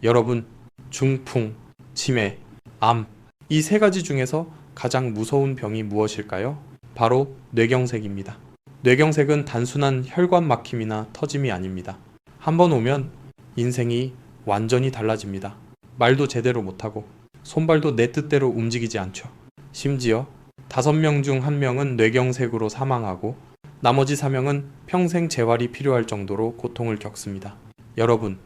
여러분, 중풍, 치매, 암, 이 세 가지 중에서 가장 무서운 병이 무엇일까요? 바로 뇌경색입니다. 뇌경색은 단순한 혈관 막힘이나 터짐이 아닙니다. 한번 오면 인생이 완전히 달라집니다. 말도 제대로 못하고 손발도 내 뜻대로 움직이지 않죠. 심지어 5명 중 1명은 뇌경색으로 사망하고 나머지 4명은 평생 재활이 필요할 정도로 고통을 겪습니다. 여러분,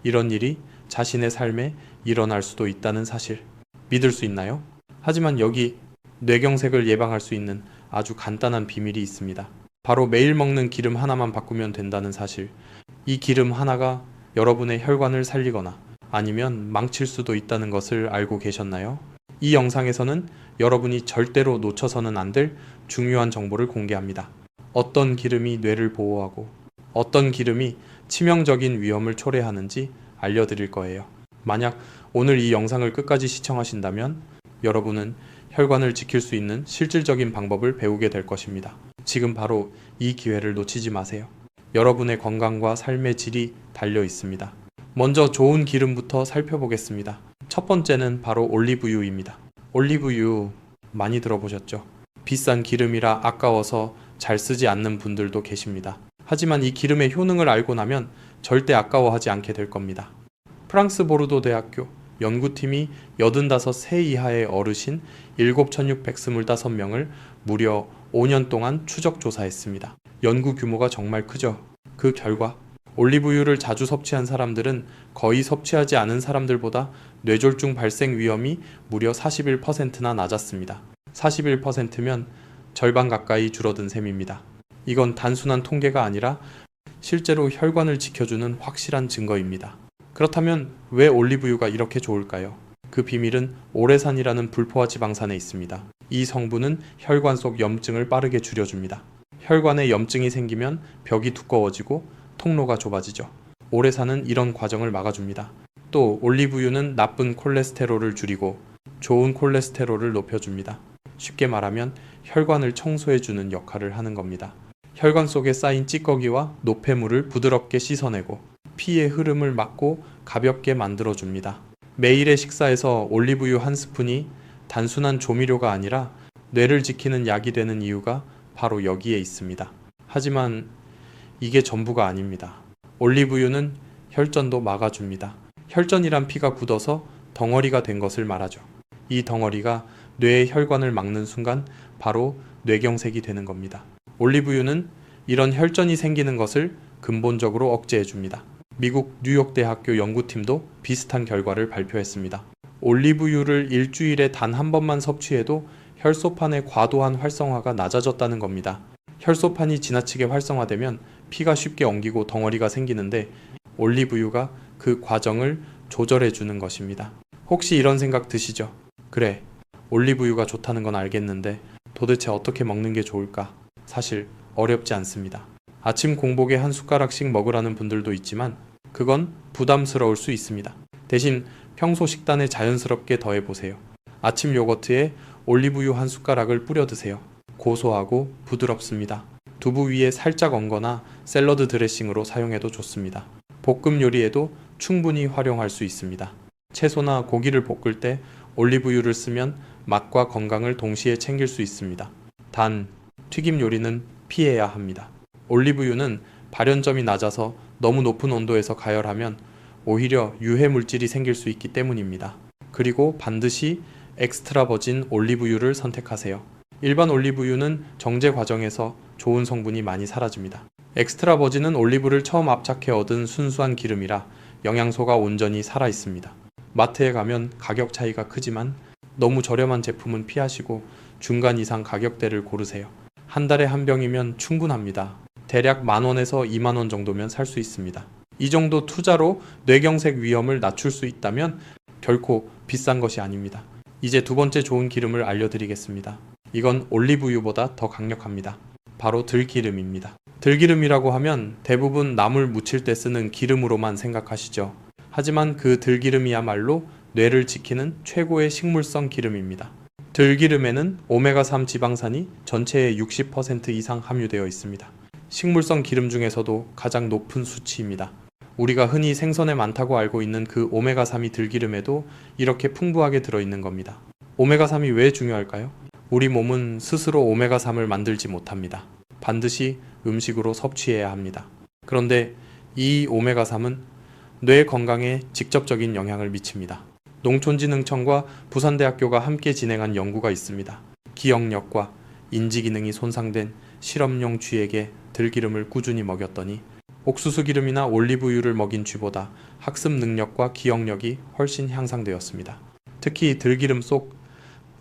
이런 일이 자신의 삶에 일어날 수도 있다는 사실 믿을 수 있나요? 하지만 여기 뇌경색을 예방할 수 있는 아주 간단한 비밀이 있습니다. 바로 매일 먹는 기름 하나만 바꾸면 된다는 사실. 이 기름 하나가 여러분의 혈관을 살리거나 아니면 망칠 수도 있다는 것을 알고 계셨나요? 이 영상에서는 여러분이 절대로 놓쳐서는 안 될 중요한 정보를 공개합니다. 어떤 기름이 뇌를 보호하고 어떤 기름이 치명적인 위험을 초래하는지 알려드릴 거예요. 만약 오늘 이 영상을 끝까지 시청하신다면 여러분은 혈관을 지킬 수 있는 실질적인 방법을 배우게 될 것입니다. 지금 바로 이 기회를 놓치지 마세요. 여러분의 건강과 삶의 질이 달려 있습니다. 먼저 좋은 기름부터 살펴보겠습니다. 첫 번째는 바로 올리브유입니다. 올리브유 많이 들어보셨죠? 비싼 기름이라 아까워서 잘 쓰지 않는 분들도 계십니다. 하지만 이 기름의 효능을 알고 나면 절대 아까워하지 않게 될 겁니다. 프랑스 보르도 대학교 연구팀이 85세 이하의 어르신 7,625명을 무려 5년 동안 추적 조사했습니다. 연구 규모가 정말 크죠. 그 결과 올리브유를 자주 섭취한 사람들은 거의 섭취하지 않은 사람들보다 뇌졸중 발생 위험이 무려 41%나 낮았습니다. 41%면 절반 가까이 줄어든 셈입니다. 이건 단순한 통계가 아니라 실제로 혈관을 지켜주는 확실한 증거입니다. 그렇다면 왜 올리브유가 이렇게 좋을까요? 그 비밀은 오레산이라는 불포화 지방산에 있습니다. 이 성분은 혈관 속 염증을 빠르게 줄여줍니다. 혈관에 염증이 생기면 벽이 두꺼워지고 통로가 좁아지죠. 오레산은 이런 과정을 막아줍니다. 또 올리브유는 나쁜 콜레스테롤을 줄이고 좋은 콜레스테롤을 높여줍니다. 쉽게 말하면 혈관을 청소해주는 역할을 하는 겁니다. 혈관 속에 쌓인 찌꺼기와 노폐물을 부드럽게 씻어내고 피의 흐름을 막고 가볍게 만들어줍니다. 매일의 식사에서 올리브유 한 스푼이 단순한 조미료가 아니라 뇌를 지키는 약이 되는 이유가 바로 여기에 있습니다. 하지만 이게 전부가 아닙니다. 올리브유는 혈전도 막아줍니다. 혈전이란 피가 굳어서 덩어리가 된 것을 말하죠. 이 덩어리가 뇌의 혈관을 막는 순간 바로 뇌경색이 되는 겁니다. 올리브유는 이런 혈전이 생기는 것을 근본적으로 억제해줍니다. 미국 뉴욕대학교 연구팀도 비슷한 결과를 발표했습니다. 올리브유를 일주일에 단 한 번만 섭취해도 혈소판의 과도한 활성화가 낮아졌다는 겁니다. 혈소판이 지나치게 활성화되면 피가 쉽게 엉기고 덩어리가 생기는데 올리브유가 그 과정을 조절해주는 것입니다. 혹시 이런 생각 드시죠? 그래, 올리브유가 좋다는 건 알겠는데 도대체 어떻게 먹는 게 좋을까? 사실 어렵지 않습니다. 아침 공복에 한 숟가락씩 먹으라는 분들도 있지만 그건 부담스러울 수 있습니다. 대신 평소 식단에 자연스럽게 더해보세요. 아침 요거트에 올리브유 한 숟가락을 뿌려 드세요. 고소하고 부드럽습니다. 두부 위에 살짝 얹거나 샐러드 드레싱으로 사용해도 좋습니다. 볶음 요리에도 충분히 활용할 수 있습니다. 채소나 고기를 볶을 때 올리브유를 쓰면 맛과 건강을 동시에 챙길 수 있습니다. 단, 튀김 요리는 피해야 합니다. 올리브유는 발연점이 낮아서 너무 높은 온도에서 가열하면 오히려 유해 물질이 생길 수 있기 때문입니다. 그리고 반드시 엑스트라 버진 올리브유를 선택하세요. 일반 올리브유는 정제 과정에서 좋은 성분이 많이 사라집니다. 엑스트라 버진은 올리브를 처음 압착해 얻은 순수한 기름이라 영양소가 온전히 살아 있습니다. 마트에 가면 가격 차이가 크지만 너무 저렴한 제품은 피하시고 중간 이상 가격대를 고르세요. 한 달에 한 병이면 충분합니다. 대략 10,000원에서 20,000원 정도면 살 수 있습니다. 이 정도 투자로 뇌경색 위험을 낮출 수 있다면 결코 비싼 것이 아닙니다. 이제 두 번째 좋은 기름을 알려드리겠습니다. 이건 올리브유보다 더 강력합니다. 바로 들기름입니다. 들기름이라고 하면 대부분 나물 무칠 때 쓰는 기름으로만 생각하시죠. 하지만 그 들기름이야말로 뇌를 지키는 최고의 식물성 기름입니다. 들기름에는 오메가3 지방산이 전체의 60% 이상 함유되어 있습니다. 식물성 기름 중에서도 가장 높은 수치입니다. 우리가 흔히 생선에 많다고 알고 있는 그 오메가3이 들기름에도 이렇게 풍부하게 들어있는 겁니다. 오메가3이 왜 중요할까요? 우리 몸은 스스로 오메가3을 만들지 못합니다. 반드시 음식으로 섭취해야 합니다. 그런데 이 오메가3은 뇌 건강에 직접적인 영향을 미칩니다. 농촌진흥청과 부산대학교가 함께 진행한 연구가 있습니다. 기억력과 인지기능이 손상된 실험용 쥐에게 들기름을 꾸준히 먹였더니 옥수수 기름이나 올리브유를 먹인 쥐보다 학습 능력과 기억력이 훨씬 향상되었습니다. 특히 들기름 속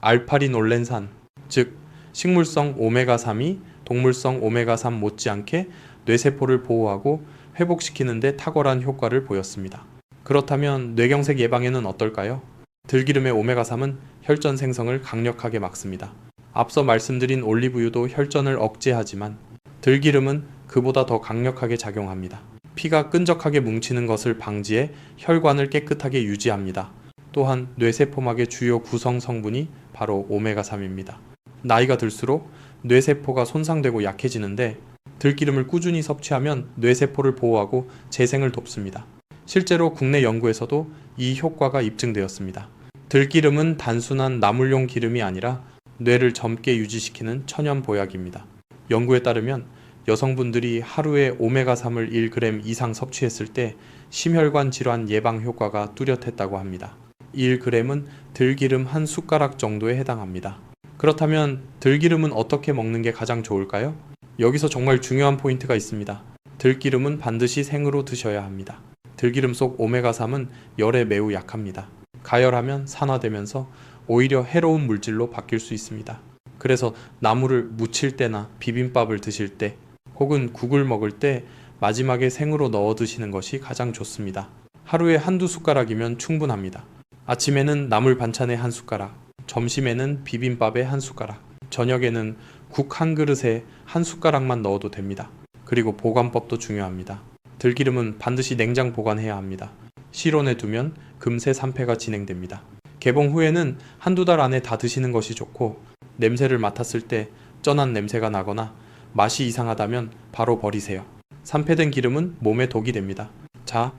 알파리놀렌산, 즉 식물성 오메가3이 동물성 오메가3 못지않게 뇌세포를 보호하고 회복시키는 데 탁월한 효과를 보였습니다. 그렇다면 뇌경색 예방에는 어떨까요? 들기름의 오메가3은 혈전 생성을 강력하게 막습니다. 앞서 말씀드린 올리브유도 혈전을 억제하지만 들기름은 그보다 더 강력하게 작용합니다. 피가 끈적하게 뭉치는 것을 방지해 혈관을 깨끗하게 유지합니다. 또한 뇌세포막의 주요 구성 성분이 바로 오메가3입니다. 나이가 들수록 뇌세포가 손상되고 약해지는데 들기름을 꾸준히 섭취하면 뇌세포를 보호하고 재생을 돕습니다. 실제로 국내 연구에서도 이 효과가 입증되었습니다. 들기름은 단순한 나물용 기름이 아니라 뇌를 젊게 유지시키는 천연 보약입니다. 연구에 따르면 여성분들이 하루에 오메가3을 1g 이상 섭취했을 때 심혈관 질환 예방 효과가 뚜렷했다고 합니다. 1g은 들기름 한 숟가락 정도에 해당합니다. 그렇다면 들기름은 어떻게 먹는 게 가장 좋을까요? 여기서 정말 중요한 포인트가 있습니다. 들기름은 반드시 생으로 드셔야 합니다. 들기름 속 오메가3은 열에 매우 약합니다. 가열하면 산화되면서 오히려 해로운 물질로 바뀔 수 있습니다. 그래서 나물을 무칠 때나 비빔밥을 드실 때 혹은 국을 먹을 때 마지막에 생으로 넣어 드시는 것이 가장 좋습니다. 하루에 한두 숟가락이면 충분합니다. 아침에는 나물 반찬에 한 숟가락, 점심에는 비빔밥에 한 숟가락, 저녁에는 국 한 그릇에 한 숟가락만 넣어도 됩니다. 그리고 보관법도 중요합니다. 들기름은 반드시 냉장 보관해야 합니다. 실온에 두면 금세 산패가 진행됩니다. 개봉 후에는 한두 달 안에 다 드시는 것이 좋고 냄새를 맡았을 때 쩐한 냄새가 나거나 맛이 이상하다면 바로 버리세요. 산패된 기름은 몸에 독이 됩니다. 자,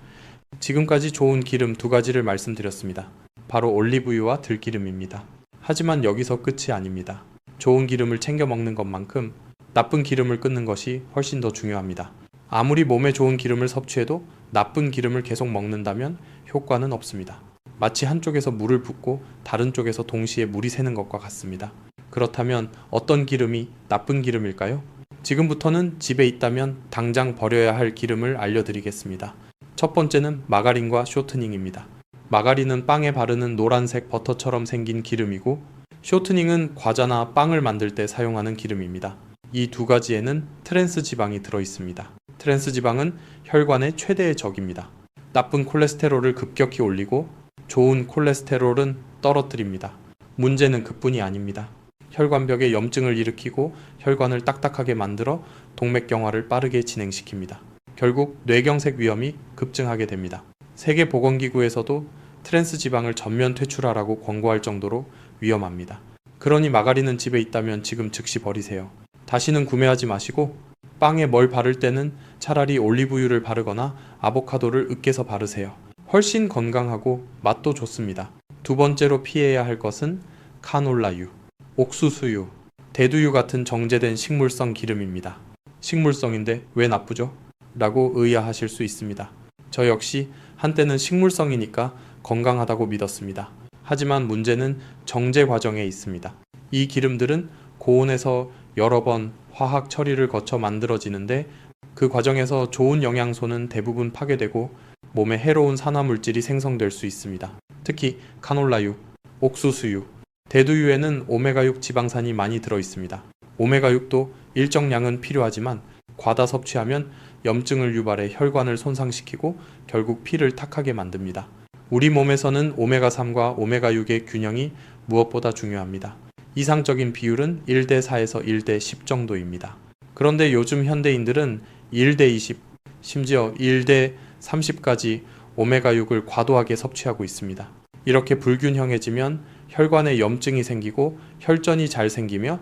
지금까지 좋은 기름 두 가지를 말씀드렸습니다. 바로 올리브유와 들기름입니다. 하지만 여기서 끝이 아닙니다. 좋은 기름을 챙겨 먹는 것만큼 나쁜 기름을 끊는 것이 훨씬 더 중요합니다. 아무리 몸에 좋은 기름을 섭취해도 나쁜 기름을 계속 먹는다면 효과는 없습니다. 마치 한쪽에서 물을 붓고 다른 쪽에서 동시에 물이 새는 것과 같습니다. 그렇다면 어떤 기름이 나쁜 기름일까요? 지금부터는 집에 있다면 당장 버려야 할 기름을 알려드리겠습니다. 첫 번째는 마가린과 쇼트닝입니다. 마가린은 빵에 바르는 노란색 버터처럼 생긴 기름이고 쇼트닝은 과자나 빵을 만들 때 사용하는 기름입니다. 이 두 가지에는 트랜스 지방이 들어있습니다. 트랜스 지방은 혈관의 최대의 적입니다. 나쁜 콜레스테롤을 급격히 올리고 좋은 콜레스테롤은 떨어뜨립니다. 문제는 그뿐이 아닙니다. 혈관벽에 염증을 일으키고 혈관을 딱딱하게 만들어 동맥경화를 빠르게 진행시킵니다. 결국 뇌경색 위험이 급증하게 됩니다. 세계보건기구에서도 트랜스 지방을 전면 퇴출하라고 권고할 정도로 위험합니다. 그러니 마가린은 집에 있다면 지금 즉시 버리세요. 다시는 구매하지 마시고 빵에 뭘 바를 때는 차라리 올리브유를 바르거나 아보카도를 으깨서 바르세요. 훨씬 건강하고 맛도 좋습니다. 두 번째로 피해야 할 것은 카놀라유, 옥수수유, 대두유 같은 정제된 식물성 기름입니다. 식물성인데 왜 나쁘죠? 라고 의아하실 수 있습니다. 저 역시 한때는 식물성이니까 건강하다고 믿었습니다. 하지만 문제는 정제 과정에 있습니다. 이 기름들은 고온에서 여러 번 화학 처리를 거쳐 만들어지는데 그 과정에서 좋은 영양소는 대부분 파괴되고 몸에 해로운 산화물질이 생성될 수 있습니다. 특히 카놀라유, 옥수수유, 대두유에는 오메가6 지방산이 많이 들어있습니다. 오메가6도 일정량은 필요하지만 과다 섭취하면 염증을 유발해 혈관을 손상시키고 결국 피를 탁하게 만듭니다. 우리 몸에서는 오메가3과 오메가6의 균형이 무엇보다 중요합니다. 이상적인 비율은 1대4에서 1대10 정도입니다. 그런데 요즘 현대인들은 1대20, 심지어 1대30까지 오메가6을 과도하게 섭취하고 있습니다. 이렇게 불균형해지면 혈관에 염증이 생기고 혈전이 잘 생기며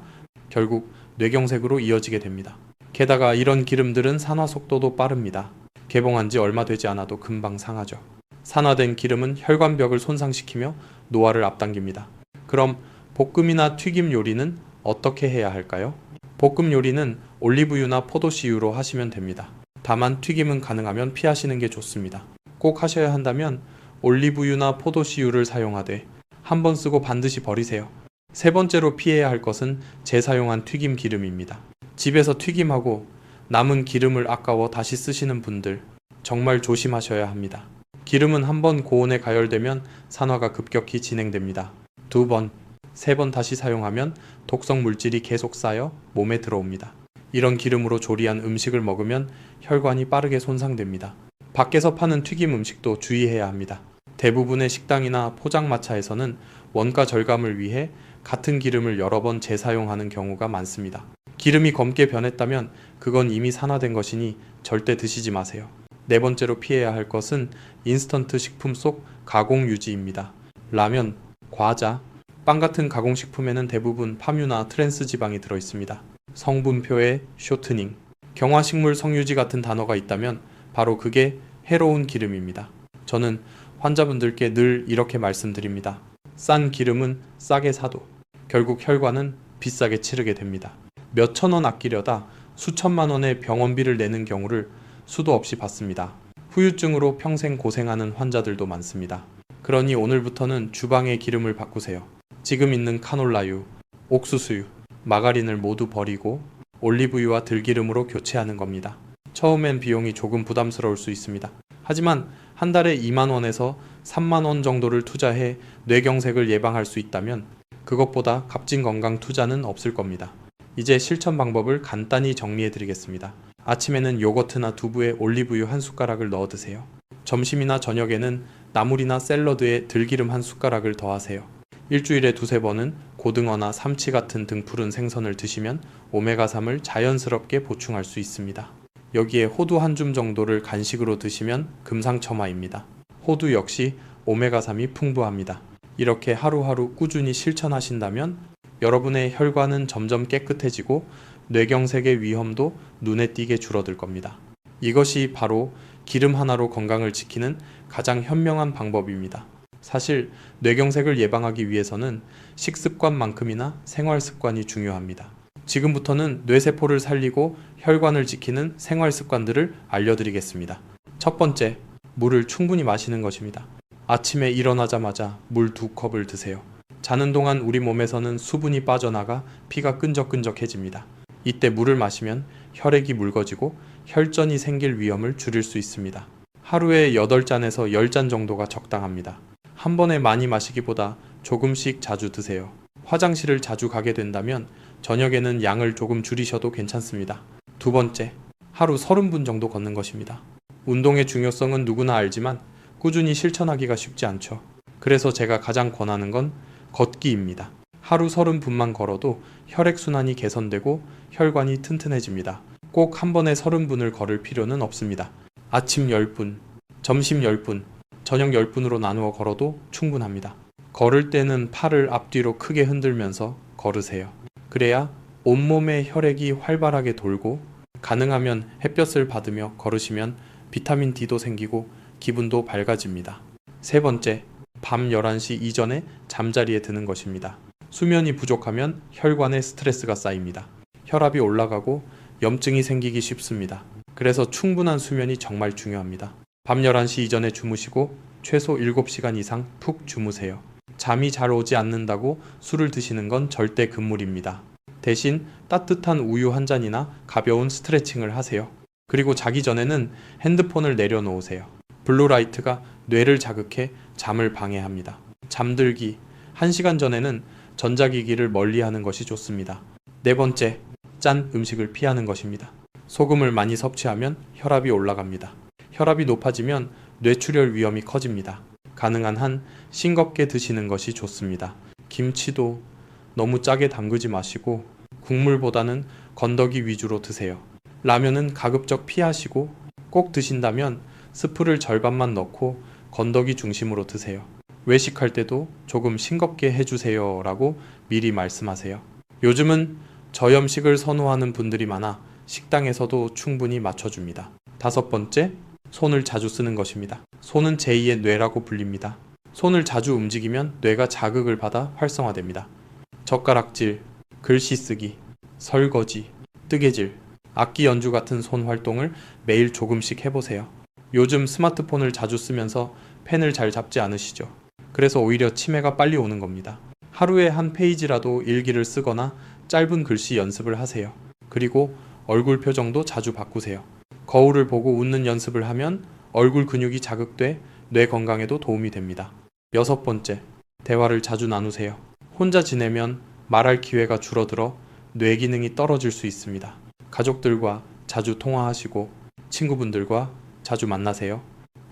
결국 뇌경색으로 이어지게 됩니다. 게다가 이런 기름들은 산화 속도도 빠릅니다. 개봉한 지 얼마 되지 않아도 금방 상하죠. 산화된 기름은 혈관벽을 손상시키며 노화를 앞당깁니다. 그럼 볶음이나 튀김 요리는 어떻게 해야 할까요? 볶음 요리는 올리브유나 포도씨유로 하시면 됩니다. 다만 튀김은 가능하면 피하시는 게 좋습니다. 꼭 하셔야 한다면 올리브유나 포도씨유를 사용하되 한 번 쓰고 반드시 버리세요. 세 번째로 피해야 할 것은 재사용한 튀김 기름입니다. 집에서 튀김하고 남은 기름을 아까워 다시 쓰시는 분들 정말 조심하셔야 합니다. 기름은 한 번 고온에 가열되면 산화가 급격히 진행됩니다. 2번, 3번 다시 사용하면 독성 물질이 계속 쌓여 몸에 들어옵니다. 이런 기름으로 조리한 음식을 먹으면 혈관이 빠르게 손상됩니다. 밖에서 파는 튀김 음식도 주의해야 합니다. 대부분의 식당이나 포장마차에서는 원가 절감을 위해 같은 기름을 여러 번 재사용하는 경우가 많습니다. 기름이 검게 변했다면 그건 이미 산화된 것이니 절대 드시지 마세요. 네 번째로 피해야 할 것은 인스턴트 식품 속 가공 유지입니다. 라면, 과자, 빵 같은 가공식품에는 대부분 파뮤나 트랜스 지방이 들어있습니다. 성분표에 쇼트닝, 경화식물 성유지 같은 단어가 있다면 바로 그게 해로운 기름입니다. 저는 환자분들께 늘 이렇게 말씀드립니다. 싼 기름은 싸게 사도 결국 혈관은 비싸게 치르게 됩니다. 몇 천 원 아끼려다 수천만 원의 병원비를 내는 경우를 수도 없이 봤습니다. 후유증으로 평생 고생하는 환자들도 많습니다. 그러니 오늘부터는 주방의 기름을 바꾸세요. 지금 있는 카놀라유, 옥수수유, 마가린을 모두 버리고 올리브유와 들기름으로 교체하는 겁니다. 처음엔 비용이 조금 부담스러울 수 있습니다. 하지만 한 달에 2만 원에서 3만 원 정도를 투자해 뇌경색을 예방할 수 있다면 그것보다 값진 건강 투자는 없을 겁니다. 이제 실천 방법을 간단히 정리해 드리겠습니다. 아침에는 요거트나 두부에 올리브유 한 숟가락을 넣어 드세요. 점심이나 저녁에는 나물이나 샐러드에 들기름 한 숟가락을 더하세요. 일주일에 2-3번은 고등어나 삼치 같은 등푸른 생선을 드시면 오메가3을 자연스럽게 보충할 수 있습니다. 여기에 호두 한 줌 정도를 간식으로 드시면 금상첨화입니다. 호두 역시 오메가3이 풍부합니다. 이렇게 하루하루 꾸준히 실천하신다면 여러분의 혈관은 점점 깨끗해지고 뇌경색의 위험도 눈에 띄게 줄어들 겁니다. 이것이 바로 기름 하나로 건강을 지키는 가장 현명한 방법입니다. 사실 뇌경색을 예방하기 위해서는 식습관만큼이나 생활습관이 중요합니다. 지금부터는 뇌세포를 살리고 혈관을 지키는 생활습관들을 알려드리겠습니다. 첫 번째, 물을 충분히 마시는 것입니다. 아침에 일어나자마자 물 2컵을 드세요. 자는 동안 우리 몸에서는 수분이 빠져나가 피가 끈적끈적해집니다. 이때 물을 마시면 혈액이 묽어지고 혈전이 생길 위험을 줄일 수 있습니다. 하루에 8잔에서 10잔 정도가 적당합니다. 한 번에 많이 마시기보다 조금씩 자주 드세요. 화장실을 자주 가게 된다면 저녁에는 양을 조금 줄이셔도 괜찮습니다. 두 번째, 하루 30분 정도 걷는 것입니다. 운동의 중요성은 누구나 알지만 꾸준히 실천하기가 쉽지 않죠. 그래서 제가 가장 권하는 건 걷기입니다. 하루 30분만 걸어도 혈액순환이 개선되고 혈관이 튼튼해집니다. 꼭 한 번에 30분을 걸을 필요는 없습니다. 아침 10분, 점심 10분, 저녁 10분으로 나누어 걸어도 충분합니다. 걸을 때는 팔을 앞뒤로 크게 흔들면서 걸으세요. 그래야 온몸의 혈액이 활발하게 돌고 가능하면 햇볕을 받으며 걸으시면 비타민 D도 생기고 기분도 밝아집니다. 세 번째, 밤 11시 이전에 잠자리에 드는 것입니다. 수면이 부족하면 혈관에 스트레스가 쌓입니다. 혈압이 올라가고 염증이 생기기 쉽습니다. 그래서 충분한 수면이 정말 중요합니다. 밤 11시 이전에 주무시고 최소 7시간 이상 푹 주무세요. 잠이 잘 오지 않는다고 술을 드시는 건 절대 금물입니다. 대신 따뜻한 우유 한 잔이나 가벼운 스트레칭을 하세요. 그리고 자기 전에는 핸드폰을 내려놓으세요. 블루라이트가 뇌를 자극해 잠을 방해합니다. 잠들기 1시간 전에는 전자기기를 멀리하는 것이 좋습니다. 네 번째, 짠 음식을 피하는 것입니다. 소금을 많이 섭취하면 혈압이 올라갑니다. 혈압이 높아지면 뇌출혈 위험이 커집니다. 가능한 한 싱겁게 드시는 것이 좋습니다. 김치도 너무 짜게 담그지 마시고 국물보다는 건더기 위주로 드세요. 라면은 가급적 피하시고 꼭 드신다면 스프를 절반만 넣고 건더기 중심으로 드세요. 외식할 때도 조금 싱겁게 해주세요 라고 미리 말씀하세요. 요즘은 저염식을 선호하는 분들이 많아 식당에서도 충분히 맞춰줍니다. 다섯 번째, 손을 자주 쓰는 것입니다. 손은 제2의 뇌라고 불립니다. 손을 자주 움직이면 뇌가 자극을 받아 활성화됩니다. 젓가락질, 글씨 쓰기, 설거지, 뜨개질, 악기 연주 같은 손 활동을 매일 조금씩 해보세요. 요즘 스마트폰을 자주 쓰면서 펜을 잘 잡지 않으시죠? 그래서 오히려 치매가 빨리 오는 겁니다. 하루에 한 페이지라도 일기를 쓰거나 짧은 글씨 연습을 하세요. 그리고 얼굴 표정도 자주 바꾸세요. 거울을 보고 웃는 연습을 하면 얼굴 근육이 자극돼 뇌 건강에도 도움이 됩니다. 6번째, 대화를 자주 나누세요. 혼자 지내면 말할 기회가 줄어들어 뇌 기능이 떨어질 수 있습니다. 가족들과 자주 통화하시고 친구분들과 자주 만나세요.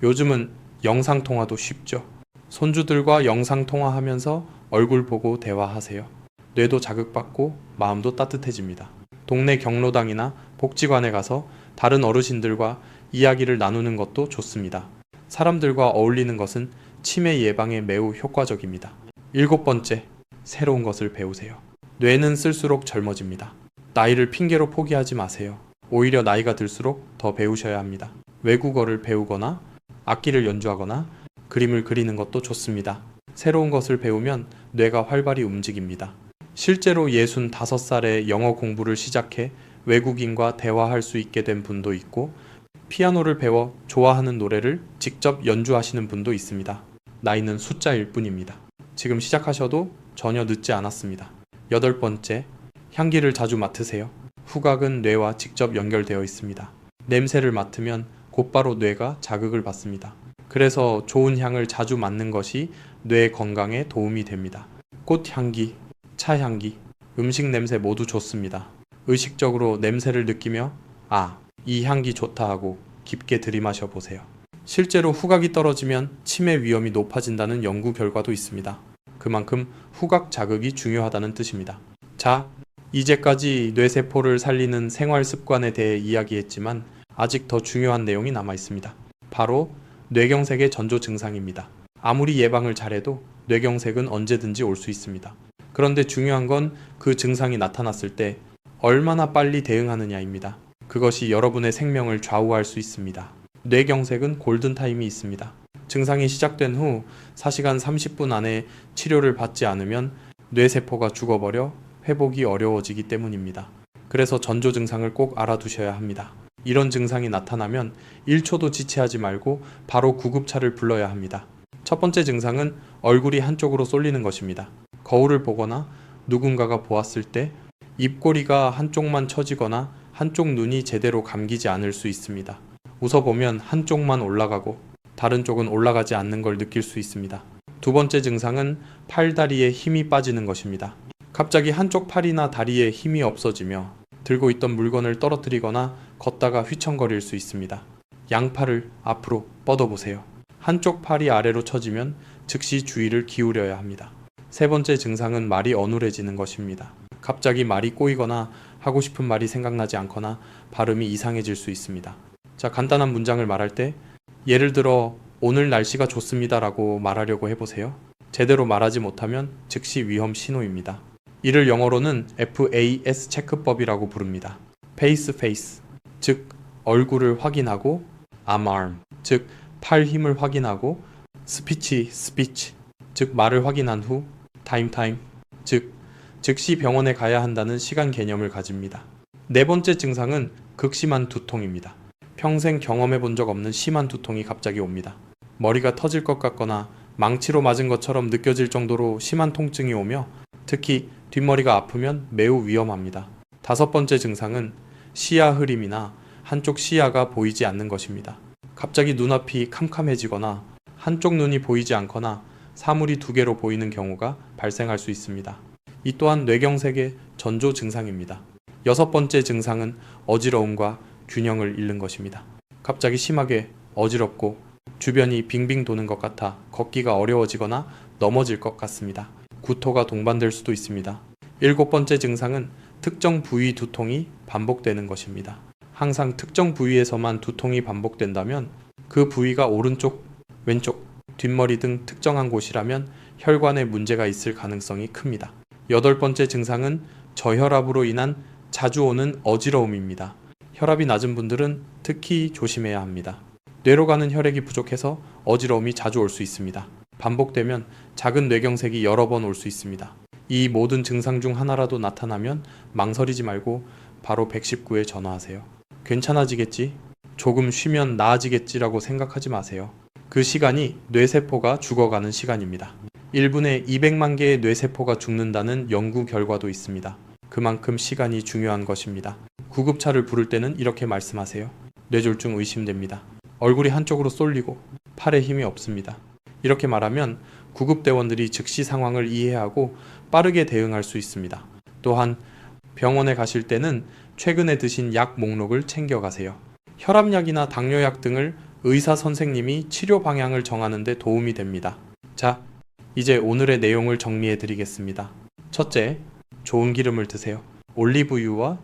요즘은 영상통화도 쉽죠. 손주들과 영상통화하면서 얼굴 보고 대화하세요. 뇌도 자극받고 마음도 따뜻해집니다. 동네 경로당이나 복지관에 가서 다른 어르신들과 이야기를 나누는 것도 좋습니다. 사람들과 어울리는 것은 치매 예방에 매우 효과적입니다. 7번째, 새로운 것을 배우세요. 뇌는 쓸수록 젊어집니다. 나이를 핑계로 포기하지 마세요. 오히려 나이가 들수록 더 배우셔야 합니다. 외국어를 배우거나 악기를 연주하거나 그림을 그리는 것도 좋습니다. 새로운 것을 배우면 뇌가 활발히 움직입니다. 실제로 65살에 영어 공부를 시작해 외국인과 대화할 수 있게 된 분도 있고 피아노를 배워 좋아하는 노래를 직접 연주하시는 분도 있습니다. 나이는 숫자일 뿐입니다. 지금 시작하셔도 전혀 늦지 않았습니다. 8번째, 향기를 자주 맡으세요. 후각은 뇌와 직접 연결되어 있습니다. 냄새를 맡으면 곧바로 뇌가 자극을 받습니다. 그래서 좋은 향을 자주 맡는 것이 뇌 건강에 도움이 됩니다. 꽃향기, 차향기, 음식 냄새 모두 좋습니다. 의식적으로 냄새를 느끼며 이 향기 좋다 하고 깊게 들이마셔 보세요. 실제로 후각이 떨어지면 치매 위험이 높아진다는 연구 결과도 있습니다. 그만큼 후각 자극이 중요하다는 뜻입니다. 자, 이제까지 뇌세포를 살리는 생활 습관에 대해 이야기했지만 아직 더 중요한 내용이 남아 있습니다. 바로 뇌경색의 전조 증상입니다. 아무리 예방을 잘해도 뇌경색은 언제든지 올 수 있습니다. 그런데 중요한 건 그 증상이 나타났을 때 얼마나 빨리 대응하느냐입니다. 그것이 여러분의 생명을 좌우할 수 있습니다. 뇌경색은 골든타임이 있습니다. 증상이 시작된 후 4시간 30분 안에 치료를 받지 않으면 뇌세포가 죽어버려 회복이 어려워지기 때문입니다. 그래서 전조 증상을 꼭 알아두셔야 합니다. 이런 증상이 나타나면 1초도 지체하지 말고 바로 구급차를 불러야 합니다. 첫 번째 증상은 얼굴이 한쪽으로 쏠리는 것입니다. 거울을 보거나 누군가가 보았을 때 입꼬리가 한쪽만 처지거나 한쪽 눈이 제대로 감기지 않을 수 있습니다. 웃어보면 한쪽만 올라가고 다른 쪽은 올라가지 않는 걸 느낄 수 있습니다. 두 번째 증상은 팔다리에 힘이 빠지는 것입니다. 갑자기 한쪽 팔이나 다리에 힘이 없어지며 들고 있던 물건을 떨어뜨리거나 걷다가 휘청거릴 수 있습니다. 양팔을 앞으로 뻗어보세요. 한쪽 팔이 아래로 처지면 즉시 주의를 기울여야 합니다. 세 번째 증상은 말이 어눌해지는 것입니다. 갑자기 말이 꼬이거나 하고 싶은 말이 생각나지 않거나 발음이 이상해질 수 있습니다. 자, 간단한 문장을 말할 때 예를 들어 오늘 날씨가 좋습니다 라고 말하려고 해보세요. 제대로 말하지 못하면 즉시 위험 신호입니다. 이를 영어로는 FAS 체크법이라고 부릅니다. Face Face, 즉 얼굴을 확인하고 arm, 즉 팔 힘을 확인하고 Speech, 즉 말을 확인한 후 time, 즉 즉시 병원에 가야 한다는 시간 개념을 가집니다. 네 번째 증상은 극심한 두통입니다. 평생 경험해 본 적 없는 심한 두통이 갑자기 옵니다. 머리가 터질 것 같거나 망치로 맞은 것처럼 느껴질 정도로 심한 통증이 오며 특히 뒷머리가 아프면 매우 위험합니다. 다섯 번째 증상은 시야 흐림이나 한쪽 시야가 보이지 않는 것입니다. 갑자기 눈앞이 캄캄해지거나 한쪽 눈이 보이지 않거나 사물이 두 개로 보이는 경우가 발생할 수 있습니다. 이 또한 뇌경색의 전조 증상입니다. 여섯 번째 증상은 어지러움과 균형을 잃는 것입니다. 갑자기 심하게 어지럽고 주변이 빙빙 도는 것 같아 걷기가 어려워지거나 넘어질 것 같습니다. 구토가 동반될 수도 있습니다. 일곱 번째 증상은 특정 부위 두통이 반복되는 것입니다. 항상 특정 부위에서만 두통이 반복된다면 그 부위가 오른쪽, 왼쪽, 뒷머리 등 특정한 곳이라면 혈관에 문제가 있을 가능성이 큽니다. 여덟 번째 증상은 저혈압으로 인한 자주 오는 어지러움입니다. 혈압이 낮은 분들은 특히 조심해야 합니다. 뇌로 가는 혈액이 부족해서 어지러움이 자주 올 수 있습니다. 반복되면 작은 뇌경색이 여러 번 올 수 있습니다. 이 모든 증상 중 하나라도 나타나면 망설이지 말고 바로 119에 전화하세요. 괜찮아지겠지? 조금 쉬면 나아지겠지라고 생각하지 마세요. 그 시간이 뇌세포가 죽어가는 시간입니다. 1분에 200만 개의 뇌세포가 죽는다는 연구 결과도 있습니다. 그만큼 시간이 중요한 것입니다. 구급차를 부를 때는 이렇게 말씀하세요. 뇌졸중 의심됩니다. 얼굴이 한쪽으로 쏠리고 팔에 힘이 없습니다. 이렇게 말하면 구급대원들이 즉시 상황을 이해하고 빠르게 대응할 수 있습니다. 또한 병원에 가실 때는 최근에 드신 약 목록을 챙겨가세요. 혈압약이나 당뇨약 등을 의사 선생님이 치료 방향을 정하는 데 도움이 됩니다. 자, 이제 오늘의 내용을 정리해 드리겠습니다. 첫째, 좋은 기름을 드세요. 올리브유와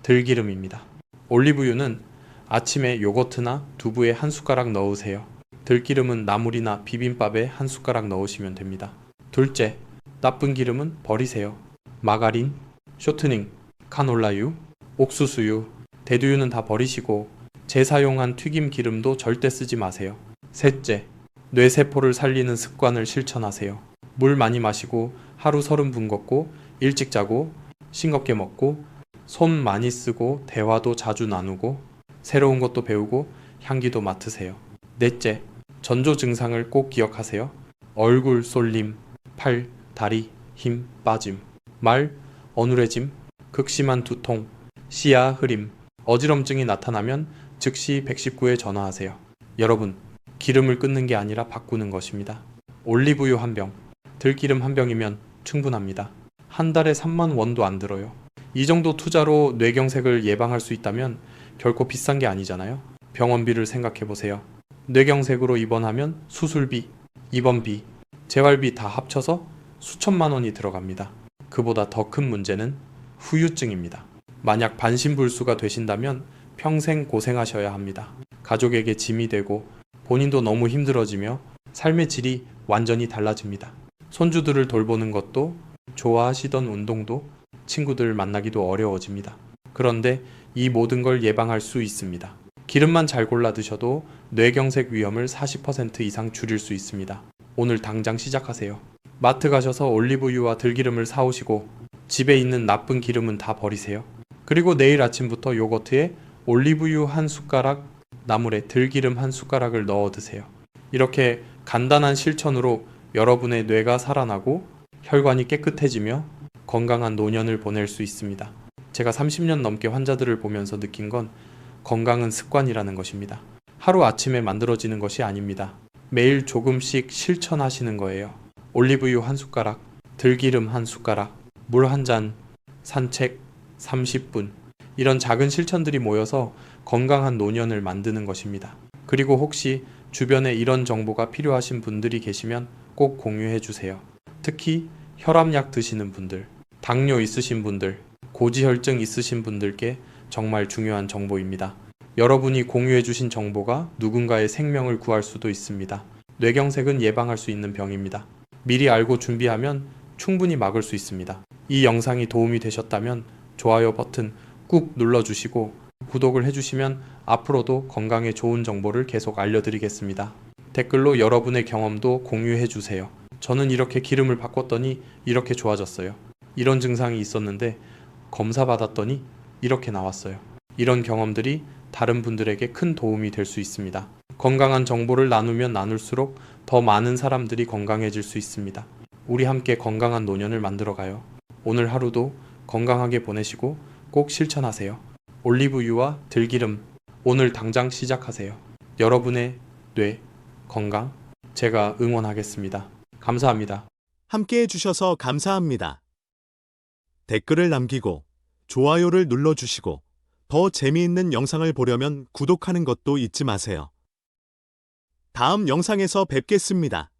들기름입니다. 올리브유는 아침에 요거트나 두부에 한 숟가락 넣으세요. 들기름은 나물이나 비빔밥에 한 숟가락 넣으시면 됩니다. 둘째, 나쁜 기름은 버리세요. 마가린, 쇼트닝, 카놀라유, 옥수수유, 대두유는 다 버리시고 재사용한 튀김 기름도 절대 쓰지 마세요. 셋째, 뇌세포를 살리는 습관을 실천하세요. 물 많이 마시고 하루 30분 걷고 일찍 자고 싱겁게 먹고 손 많이 쓰고 대화도 자주 나누고 새로운 것도 배우고 향기도 맡으세요. 넷째, 전조 증상을 꼭 기억하세요. 얼굴 쏠림, 팔, 다리, 힘 빠짐, 말, 어눌해짐, 극심한 두통, 시야 흐림, 어지럼증이 나타나면 즉시 119에 전화하세요. 여러분, 기름을 끊는 게 아니라 바꾸는 것입니다. 올리브유 한 병, 들기름 한 병이면 충분합니다. 한 달에 3만 원도 안 들어요. 이 정도 투자로 뇌경색을 예방할 수 있다면 결코 비싼 게 아니잖아요. 병원비를 생각해 보세요. 뇌경색으로 입원하면 수술비, 입원비, 재활비 다 합쳐서 수천만 원이 들어갑니다. 그보다 더 큰 문제는 후유증입니다. 만약 반신불수가 되신다면 평생 고생하셔야 합니다. 가족에게 짐이 되고 본인도 너무 힘들어지며 삶의 질이 완전히 달라집니다. 손주들을 돌보는 것도 좋아하시던 운동도 친구들 만나기도 어려워집니다. 그런데 이 모든 걸 예방할 수 있습니다. 기름만 잘 골라 드셔도 뇌경색 위험을 40% 이상 줄일 수 있습니다. 오늘 당장 시작하세요. 마트 가셔서 올리브유와 들기름을 사오시고 집에 있는 나쁜 기름은 다 버리세요. 그리고 내일 아침부터 요거트에 올리브유 한 숟가락, 나물에 들기름 한 숟가락을 넣어 드세요. 이렇게 간단한 실천으로 여러분의 뇌가 살아나고 혈관이 깨끗해지며 건강한 노년을 보낼 수 있습니다. 제가 30년 넘게 환자들을 보면서 느낀 건 건강은 습관이라는 것입니다. 하루 아침에 만들어지는 것이 아닙니다. 매일 조금씩 실천하시는 거예요. 올리브유 한 숟가락, 들기름 한 숟가락, 물 한 잔, 산책 30분. 이런 작은 실천들이 모여서 건강한 노년을 만드는 것입니다. 그리고 혹시 주변에 이런 정보가 필요하신 분들이 계시면 꼭 공유해 주세요. 특히 혈압약 드시는 분들, 당뇨 있으신 분들, 고지혈증 있으신 분들께 정말 중요한 정보입니다. 여러분이 공유해 주신 정보가 누군가의 생명을 구할 수도 있습니다. 뇌경색은 예방할 수 있는 병입니다. 미리 알고 준비하면 충분히 막을 수 있습니다. 이 영상이 도움이 되셨다면 좋아요 버튼 꾹 눌러주시고 구독을 해주시면 앞으로도 건강에 좋은 정보를 계속 알려드리겠습니다. 댓글로 여러분의 경험도 공유해주세요. 저는 이렇게 기름을 바꿨더니 이렇게 좋아졌어요. 이런 증상이 있었는데 검사 받았더니 이렇게 나왔어요. 이런 경험들이 다른 분들에게 큰 도움이 될 수 있습니다. 건강한 정보를 나누면 나눌수록 더 많은 사람들이 건강해질 수 있습니다. 우리 함께 건강한 노년을 만들어가요. 오늘 하루도 건강하게 보내시고 꼭 실천하세요. 올리브유와 들기름, 오늘 당장 시작하세요. 여러분의 뇌, 건강, 제가 응원하겠습니다. 감사합니다. 함께 해주셔서 감사합니다. 댓글을 남기고 좋아요를 눌러주시고 더 재미있는 영상을 보려면 구독하는 것도 잊지 마세요. 다음 영상에서 뵙겠습니다.